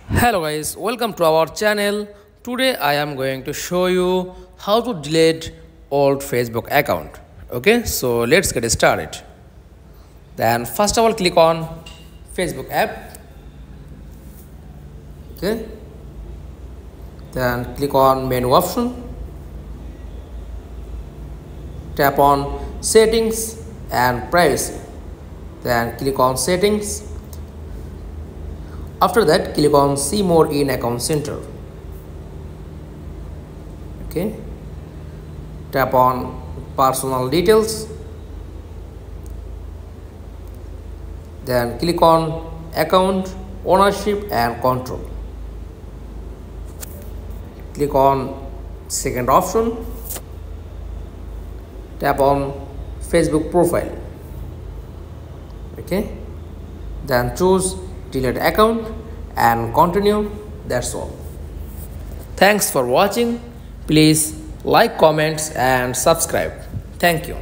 Hello guys, welcome to our channel. Today I am going to show you how to delete old Facebook account. Okay, so let's get started. Then first of all click on Facebook app. Okay, then click on menu option, tap on settings and privacy, then click on settings. After that, click on see more in account center. Okay, tap on personal details, then click on account ownership and control. Click on second option, tap on Facebook profile. Okay, then choose delete account and continue. That's all. Thanks for watching. Please like, comments and subscribe. Thank you.